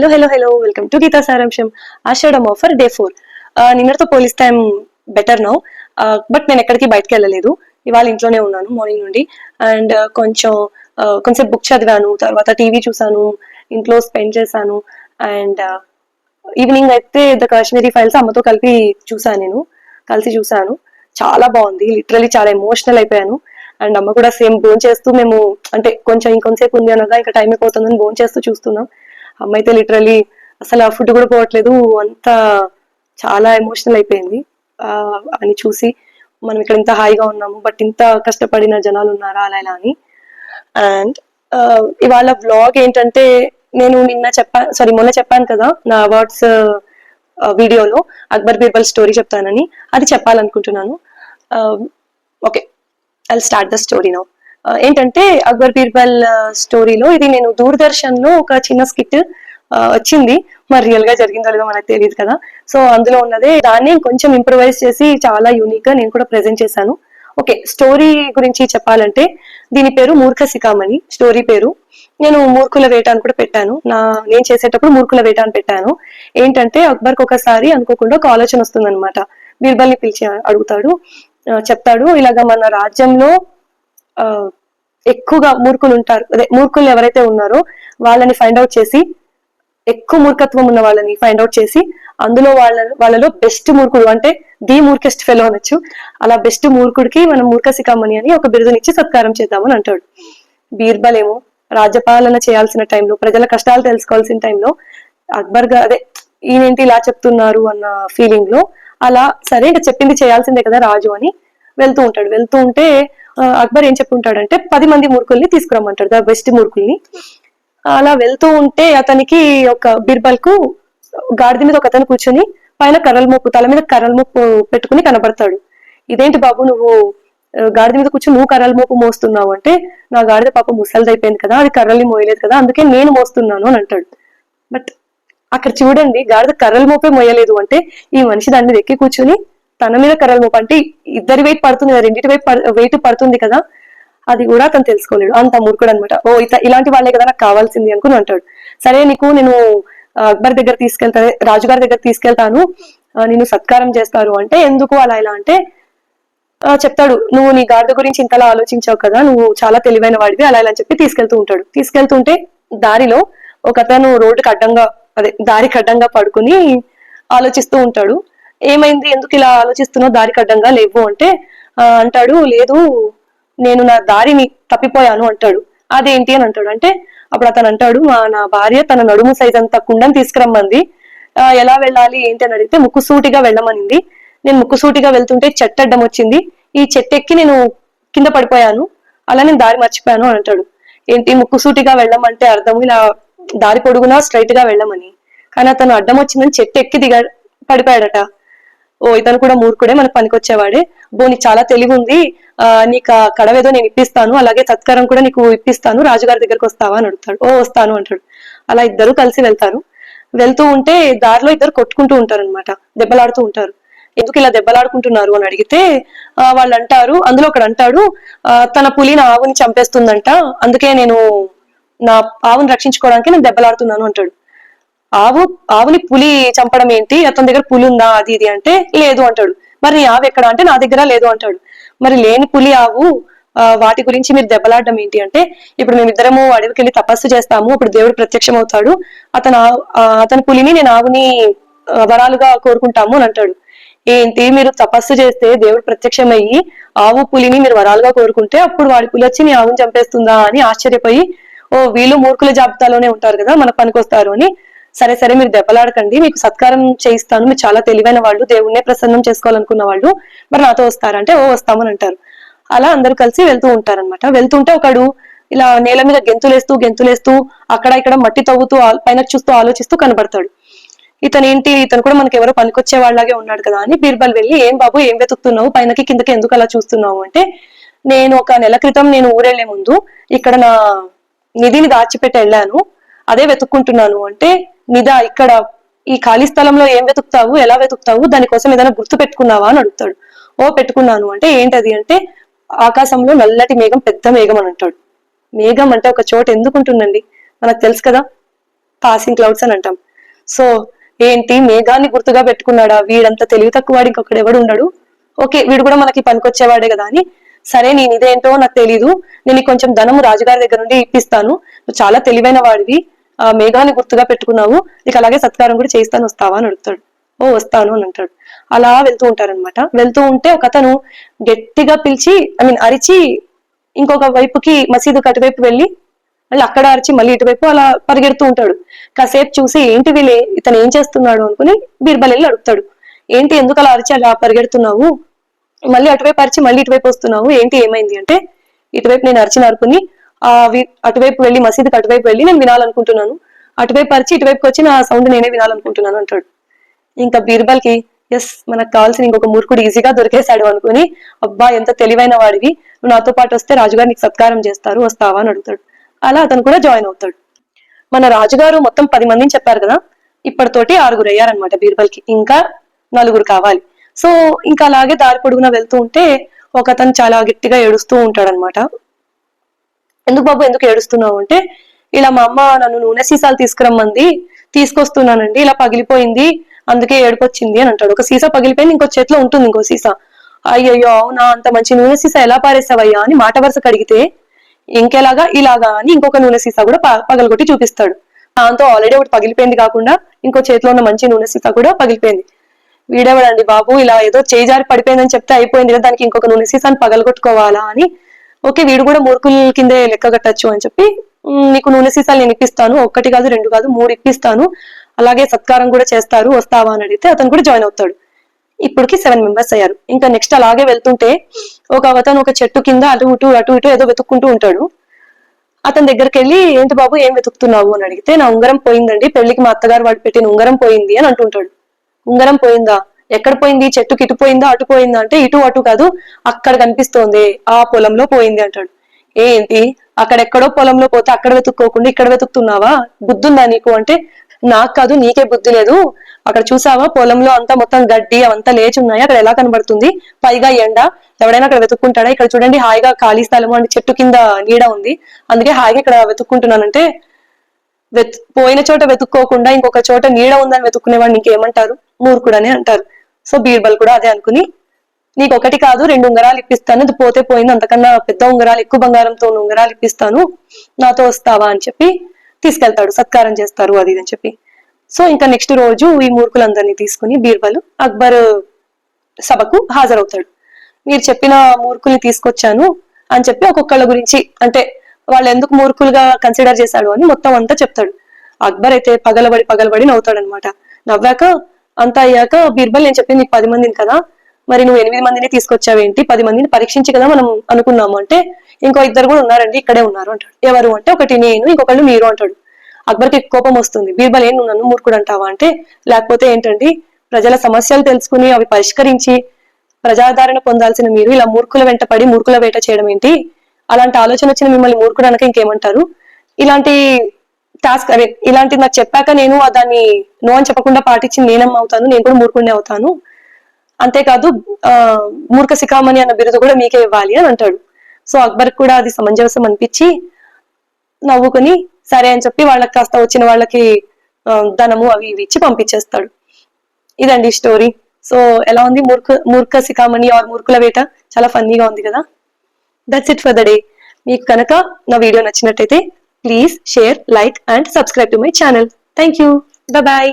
Hello welcome to Gita సారాంశం. ఆషాఢం offer day 4. నిన్నటితో పోలిస్తే ఐఎమ్ బెటర్ నౌ. బట్ నేను ఎక్కడికి బయటకు వెళ్ళలేదు. ఇవాళ ఇంట్లోనే ఉన్నాను మార్నింగ్ నుండి. అండ్ కొంచెం బుక్ చదివాను, తర్వాత టీవీ చూసాను, ఇంట్లో స్పెండ్ చేశాను. అండ్ ఈవినింగ్ అయితే ద కాశ్మీరీ ఫైల్స్ అమ్మతో కలిసి చూసాను. చాలా బాగుంది, లిటరలీ చాలా ఎమోషనల్ అయిపోయాను. అండ్ అమ్మ కూడా సేమ్ బోన్ చేస్తూ, మేము అంటే కొంచెం ఇంకొంతసేపు ఉంది అనగా ఇంకా టైం అయిపోతుందని బోన్ చేస్తూ చూస్తున్నాం. అమ్మ అయితే లిటరలీ అసలు ఆ ఫుడ్ కూడా పోవట్లేదు, అంతా చాలా ఎమోషనల్ అయిపోయింది. అని చూసి మనం ఇక్కడ ఇంత హాయిగా ఉన్నాము, బట్ ఇంత కష్టపడిన జనాలు ఉన్నారా అలా ఇలా అని. అండ్ ఇవాళ వ్లాగ్ ఏంటంటే, నేను మొన్న చెప్పాను కదా నా అవార్డ్స్ వీడియోలో అక్బర్ బీర్బల్ స్టోరీ చెప్తానని. అది చెప్పాలనుకుంటున్నాను. Okay, I start the story now. ఏంటంటే అక్బర్ బీర్బల్ స్టోరీలో ఇది నేను దూరదర్శన్ లో ఒక చిన్న స్కిట్ వచ్చింది. మరి రియల్ గా జరిగిందో లేదో మనకు తెలియదు కదా. సో అందులో ఉన్నదే దాన్ని కొంచెం ఇంప్రూవైజ్ చేసి చాలా యూనిక్ గా నేను కూడా ప్రెజెంట్ చేశాను. ఓకే, స్టోరీ గురించి చెప్పాలంటే దీని పేరు మూర్ఖ శిఖామణి. స్టోరీ పేరు నేను మూర్ఖుల వేట అని కూడా పెట్టాను. నేను చేసేటప్పుడు మూర్ఖుల వేట అని పెట్టాను. ఏంటంటే అక్బర్కి ఒకసారి అనుకోకుండా ఒక ఆలోచన వస్తుంది అనమాట. బీర్బల్ ని పిలిచి అడుగుతాడు, చెప్తాడు, ఇలాగా మన రాజ్యంలో ఎక్కువగా మూర్ఖులు ఉంటారు, అదే మూర్ఖులు ఎవరైతే ఉన్నారో వాళ్ళని ఫైండ్ అవుట్ చేసి, ఎక్కువ మూర్ఖత్వం ఉన్న వాళ్ళని ఫైండ్ అవుట్ చేసి, అందులో వాళ్ళలో బెస్ట్ మూర్ఖుడు అంటే ది మూర్ఖెస్ట్ ఫెలో అనొచ్చు, అలా బెస్ట్ మూర్ఖుడికి మనం మూర్ఖ శిఖామణి అని ఒక బిరుదునిచ్చి సత్కారం చేద్దామని అంటాడు. బీర్బల్ ఏమో రాజ్యపాలన చేయాల్సిన టైంలో, ప్రజల కష్టాలు తెలుసుకోవాల్సిన టైంలో అక్బర్ అదే ఈయనేంటి ఇలా చెప్తున్నారు అన్న ఫీలింగ్ లో అలా సరే ఇంకా చెప్పింది చేయాల్సిందే కదా రాజు అని వెళ్తూ ఉంటే అక్బర్ ఏం చెప్పుంటాడంటే 10 మంది మూర్ఖుల్ని తీసుకురమ్మంటాడు, ద బెస్ట్ మూర్ఖుల్ని. అలా వెళ్తూ ఉంటే అతనికి ఒక బీర్బల్ కు గాడిద మీద ఒక అతను కూర్చొని పైన తల మీద కర్రల మోపు పెట్టుకుని కనబడతాడు. ఇదేంటి బాబు, నువ్వు గాడిద మీద కూర్చొని నువ్వు కర్రల మోపు మోస్తున్నావు అంటే, నా గాడిద పాప ముసలిది అయిపోయింది కదా, అది కర్రల్ని మోయలేదు కదా, అందుకే నేను మోస్తున్నాను అని అంటాడు. బట్ అక్కడ చూడండి, గాడిద కర్రల మోపే మోయలేదు అంటే ఈ మనిషి దాని మీద ఎక్కి కూర్చొని తన మీద కర్రల మోపు అంటే ఇద్దరి వెయిట్ పడుతుంది కదా, రెండింటి వెయిట్ పడుతుంది కదా, అది కూడా అతను తెలుసుకోలేడు. అంత మూర్ఖుడు అనమాట. ఇలాంటి వాళ్ళే కదా నాకు కావాల్సింది అనుకుని అంటాడు. సరే, నేను అక్బర్ దగ్గర రాజుగారి దగ్గర తీసుకెళ్తాను, నేను సత్కారం చేస్తారు అంటే, ఎందుకు అలా ఇలా అంటే చెప్తాడు, నువ్వు నీ గాడిద గురించి ఇంతలా ఆలోచించావు కదా, నువ్వు చాలా తెలివైన వాడివి, అలా ఇలా అని చెప్పి తీసుకెళ్తుంటే దారిలో ఒక అతను దారికి అడ్డంగా పడుకుని ఆలోచిస్తూ ఉంటాడు. ఏమైంది, ఎందుకు ఇలా ఆలోచిస్తున్నావు, దారికి అడ్డంగా లేవు అంటే అంటాడు, లేదు నేను నా దారిని తప్పిపోయాను అంటాడు. అదేంటి అని అంటాడు. అంటే అప్పుడు అతను అంటాడు, నా భార్య తన నడుము సైజ్ అంత కుండని తీసుకురమ్మంది, ఎలా వెళ్ళాలి ఏంటి అని అడిగితే ముక్కుసూటిగా వెళ్ళమనింది. నేను ముక్కుసూటిగా వెళ్తుంటే చెట్టు అడ్డం వచ్చింది, ఈ చెట్టు ఎక్కి నేను కింద పడిపోయాను, అలా నేను దారి మర్చిపోయాను అని అంటాడు. ఏంటి ముక్కుసూటిగా వెళ్ళమంటే అర్థము ఇలా దారి పొడుగునా స్ట్రైట్ గా వెళ్ళమని, కానీ అతను అడ్డం వచ్చిందని చెట్టు ఎక్కి పడిపోయాడట. ఇతను కూడా మూర్ఖుడే, మనకు పనికొచ్చేవాడే, నీకు చాలా తెలివి ఉంది, నీకు కడవేదో నేను ఇప్పిస్తాను, అలాగే సత్కారం కూడా నీకు ఇప్పిస్తాను, రాజుగారి దగ్గరకు వస్తావా అని అడుగుతాడు. వస్తాను అంటాడు. అలా ఇద్దరు కలిసి వెళ్తూ ఉంటే దారిలో ఇద్దరు కొట్టుకుంటూ ఉంటారు అనమాట, దెబ్బలాడుతూ ఉంటారు. ఎందుకు ఇలా దెబ్బలాడుకుంటున్నారు అని అడిగితే అందులో ఒకడు అంటాడు, తన పులి నా ఆవుని చంపేస్తుందంట, అందుకే నేను నా ఆవుని రక్షించుకోవడానికి నేను దెబ్బలాడుతున్నాను అంటాడు. ఆవుని పులి చంపడం ఏంటి, అతని దగ్గర పులి ఉందా అది ఇది అంటే లేదు అంటాడు. మరి నీ ఆవు ఎక్కడ అంటే నా దగ్గర లేదు అంటాడు. మరి లేని పులి ఆవు వాటి గురించి మీరు దెబ్బలాడడం ఏంటి అంటే, ఇప్పుడు మేమిద్దరము అడవికి వెళ్ళి తపస్సు చేస్తాము, అప్పుడు దేవుడు ప్రత్యక్షం అవుతాడు, అతని పులిని నేను ఆవుని వరాలుగా కోరుకుంటాము అని అంటాడు. ఏంటి, మీరు తపస్సు చేస్తే దేవుడు ప్రత్యక్షమయ్యి ఆవు పులిని మీరు వరాలుగా కోరుకుంటే అప్పుడు వాడి పులి వచ్చి నీ ఆవుని చంపేస్తుందా అని ఆశ్చర్యపోయి, వీళ్ళు మూర్ఖుల జాబితాలోనే ఉంటారు కదా, మనకు పనికొస్తారు అని, సరే మీరు దెబ్బలాడకండి, మీకు సత్కారం చేయిస్తాను, మీరు చాలా తెలివైన వాళ్ళు, దేవుణ్ణే ప్రసన్నం చేసుకోవాలనుకున్న వాళ్ళు, మరి నాతో వస్తారంటే వస్తామని అంటారు. అలా అందరూ కలిసి వెళ్తూ ఉంటారనమాట. వెళ్తుంటే ఒకడు ఇలా నేల మీద గెంతులేస్తూ అక్కడ ఇక్కడ మట్టి తవ్వుతూ పైన చూస్తూ ఆలోచిస్తూ కనబడతాడు. ఇతను కూడా మనకి ఎవరో పనికొచ్చే వాళ్ళలాగే ఉన్నాడు కదా అని బీర్బల్ వెళ్ళి, ఏం బాబు ఏం వెతుకుతున్నావు, పైనకి కిందకి ఎందుకు అలా చూస్తున్నావు అంటే, నేను ఒక నెల క్రితం నేను ఊరెళ్లే ముందు ఇక్కడ నా నిధిని దాచిపెట్టి వెళ్ళాను, అదే వెతుక్కుంటున్నాను అంటే, నిధా ఇక్కడ ఈ ఖాళీ స్థలంలో ఏం వెతుకుతావు, ఎలా వెతుకుతావు, దానికోసం ఏదైనా గుర్తు పెట్టుకున్నావా అని అడుగుతాడు. పెట్టుకున్నాను అంటే ఏంటది అంటే, ఆకాశంలో నల్లటి మేఘం, పెద్ద మేఘం అని అంటాడు. మేఘం అంటే ఒక చోట ఎందుకు ఉంటుందండి, మనకు తెలుసు కదా, పాసింగ్ క్లౌడ్స్ అని అంటాం. సో ఏంటి, మేఘాన్ని గుర్తుగా పెట్టుకున్నాడా, వీడంత తెలివి తక్కువ వాడు ఇంకొకడు ఎవడు ఉండడు, ఓకే వీడు కూడా మనకి పనికొచ్చేవాడే కదా అని, సరే నేను ఇదేంటో నాకు తెలీదు, నేను కొంచెం ధనము రాజుగారి దగ్గర నుండి ఇప్పిస్తాను, నువ్వు చాలా తెలివైన వాడివి, ఆ మేఘాన్ని గుర్తుగా పెట్టుకున్నావు, నీకు అలాగే సత్కారం కూడా చేయిస్తాను, వస్తావా అని అడుగుతాడు. ఓ వస్తాను అని అంటాడు. అలా వెళ్తూ ఉంటారనమాట. వెళ్తూ ఉంటే ఒక అతను గట్టిగా పిలిచి అరిచి ఇంకొక వైపుకి మసీదు అటువైపు వెళ్ళి మళ్ళీ అక్కడ అరిచి మళ్ళీ ఇటువైపు అలా పరిగెడుతూ ఉంటాడు. కాసేపు చూసి ఏంటి వీళ్ళే ఇతను ఏం చేస్తున్నాడు అనుకుని బీర్బల్ వెళ్ళి అడుగుతాడు, ఏంటి ఎందుకు అలా అరిచి అలా పరిగెడుతున్నావు, మళ్ళీ అటువైపు అరిచి మళ్ళీ ఇటువైపు వస్తున్నావు, ఏంటి ఏమైంది అంటే, ఇటువైపు నేను అరిచిన అరుపుని అటువైపు వెళ్ళి మసీదుకి అటువైపు వెళ్ళి నేను వినాలనుకుంటున్నాను, అటువైపు అరిచి ఇటువైపుకి వచ్చి నా సౌండ్ నేనే వినాలనుకుంటున్నాను అంటాడు. ఇంకా బీర్బల్ కి ఎస్ మనకు కావాల్సిన ఇంకొక మూర్ఖుడు ఈజీగా దొరికేశాడు అనుకుని, అబ్బా ఎంత తెలివైన వాడివి, నువ్వు నాతో పాటు వస్తే రాజుగారు నీకు సత్కారం చేస్తారు, వస్తావా అని అడుగుతాడు. అలా అతను కూడా జాయిన్ అవుతాడు. మన రాజుగారు మొత్తం 10 మందిని చెప్పారు కదా, ఇప్పటితోటి 6 అయ్యారనమాట బీర్బల్ కి, ఇంకా 4 కావాలి. సో ఇంకా అలాగే దారి పొడుగున వెళ్తూ ఉంటే ఒక అతను చాలా గట్టిగా ఏడుస్తూ ఉంటాడనమాట. ఎందుకు బాబు ఎందుకు ఏడుస్తున్నావు అంటే, ఇలా మా అమ్మ నన్ను నూనె సీసాలు తీసుకురమ్మంది, తీసుకొస్తున్నానండి, ఇలా పగిలిపోయింది, అందుకే ఏడుపు వచ్చింది అని అంటాడు. ఒక సీసా పగిలిపోయింది, ఇంకో చేతిలో ఉంటుంది ఇంకో సీసా. అయ్యయ్యో అవునా, అంత మంచి నూనె సీసా ఎలా పారేసావయ్యా అని మాట వరుసకు అడిగితే, ఇంకెలాగా ఇలాగా అని ఇంకొక నూనె సీసా కూడా పగలగొట్టి చూపిస్తాడు. దాంతో ఆల్రెడీ ఒకటి పగిలిపోయింది కాకుండా ఇంకో చేతిలో ఉన్న మంచి నూనె సీసా కూడా పగిలిపోయింది. వీడేవాడండి బాబు, ఇలా ఏదో చేజారి పడిపోయిందని చెప్తే అయిపోయింది కదా, దానికి ఇంకొక నూనె సీసాని పగలగొట్టుకోవాలా అని, ఓకే వీడు కూడా మూర్ఖుల కిందే లెక్క కట్టచ్చు అని చెప్పి, నీకు నూనె సీసాలు నేను ఇప్పిస్తాను, 1 కాదు 2 కాదు 3 ఇప్పిస్తాను, అలాగే సత్కారం కూడా చేస్తారు, వస్తావా అని అడిగితే అతను కూడా జాయిన్ అవుతాడు. ఇప్పటికి 7 మెంబర్స్ అయ్యారు. ఇంకా నెక్స్ట్ అలాగే వెళ్తుంటే ఒక అతను ఒక చెట్టు కింద అటు ఇటు ఏదో వెతుక్కుంటూ ఉంటాడు. అతని దగ్గరికి వెళ్ళి ఏంటి బాబు ఏం వెతుకుతున్నావు అని అడిగితే, నా ఉంగరం పోయిందండి, పెళ్లికి మా అత్తగారు వాడు పెట్టిన ఉంగరం పోయింది అని అంటుంటాడు. ఉంగరం పోయిందా, ఎక్కడ పోయింది, చెట్టుకి ఇటు పోయిందా అటు పోయిందా అంటే, ఇటు అటు కాదు అక్కడ కనిపిస్తోంది ఆ పొలంలో పోయింది అంటాడు. ఏంటి అక్కడెక్కడో పొలంలో పోతే అక్కడ వెతుక్కోకుండా ఇక్కడ వెతుకుతున్నావా, బుద్ధుందా నీకు అంటే, నాకు కాదు నీకే బుద్ధి లేదు, అక్కడ చూసావా పొలంలో అంతా మొత్తం గడ్డి అవంతా లేచి ఉన్నాయి, అక్కడ ఎలా కనబడుతుంది, పైగా ఎండ, ఎవడైనా అక్కడ వెతుక్కుంటాడా, ఇక్కడ చూడండి హాయిగా ఖాళీ స్థలము అంటే చెట్టు కింద నీడ ఉంది, అందుకే హాయిగా ఇక్కడ వెతుక్కుంటున్నానంటే, పోయిన చోట వెతుక్కోకుండా ఇంకొక చోట నీడ ఉందని వెతుక్కునేవాడిని ఇంకేమంటారు, మూర్ఖుడని అంటారు. సో బీర్బల్ కూడా అదే అనుకుని, నీకు 1 కాదు 2 ఉంగరాలు ఇప్పిస్తాను, అది పోతే పోయింది, అంతకన్నా పెద్ద ఉంగరాలు ఎక్కువ బంగారంతో ఉన్న ఉంగరాలు ఇప్పిస్తాను, నాతో వస్తావా అని చెప్పి తీసుకెళ్తాడు, సత్కారం చేస్తారు అది అని చెప్పి. సో ఇంకా నెక్స్ట్ రోజు ఈ మూర్ఖులందరినీ తీసుకుని బీర్బల్ అక్బర్ సభకు హాజరవుతాడు. మీరు చెప్పిన మూర్ఖుల్ని తీసుకొచ్చాను అని చెప్పి ఒక్కొక్కళ్ళ గురించి, అంటే వాళ్ళు ఎందుకు మూర్ఖులుగా కన్సిడర్ చేశాడు అని మొత్తం అంతా చెప్తాడు. అక్బర్ అయితే పగలబడి నవ్వుతాడు అనమాట. నవ్వాక అంతా అయ్యాక, బీర్బల్ నేను చెప్పింది 10 మందిని కదా, మరి నువ్వు 8 మందిని తీసుకొచ్చావేంటి, 10 మందిని పరీక్షించి కదా మనం అనుకున్నాము అంటే, ఇంకో 2 కూడా ఉన్నారండి ఇక్కడే ఉన్నారు అంటాడు. ఎవరు అంటే, ఒకటి నేను ఇంకొకళ్ళు మీరు అంటాడు. అక్బర్కి కోపం వస్తుంది. బీర్బల్ ఏం నువ్వు నన్ను మూర్ఖుడు అంటావా అంటే, లేకపోతే ఏంటండి, ప్రజల సమస్యలు తెలుసుకుని అవి పరిష్కరించి ప్రజాదరణ పొందాల్సిన మీరు ఇలా మూర్ఖుల వెంట పడి మూర్ఖుల వేట చేయడం ఏంటి, అలాంటి ఆలోచన వచ్చిన మిమ్మల్ని మూర్ఖుడు అనక ఇంకేమంటారు, ఇలాంటి టాస్క్ అదే ఇలాంటిది నాకు చెప్పాక నేను దాన్ని నో అని చెప్పకుండా పాటించి నేనేమవుతాను, నేను కూడా మూర్ఖుడినే అవుతాను, అంతేకాదు మూర్ఖ శిఖామణి అన్న బిరుదు కూడా మీకే ఇవ్వాలి అని అంటాడు. సో అక్బర్ కూడా అది సమంజసం అనిపించి నవ్వుకుని సరే అని చెప్పి వాళ్ళకి కాస్త వచ్చిన వాళ్ళకి ధనము అవి ఇవి ఇచ్చి పంపించేస్తాడు. ఇదండి స్టోరీ. సో ఎలా ఉంది, మూర్ఖ శిఖామణి ఆర్ మూర్ఖుల వేట, చాలా ఫన్నీగా ఉంది కదా. That's it for the day. మీకు కనుక నా వీడియో నచ్చినట్టయితే please share, like and subscribe to my channel. Thank you. Bye.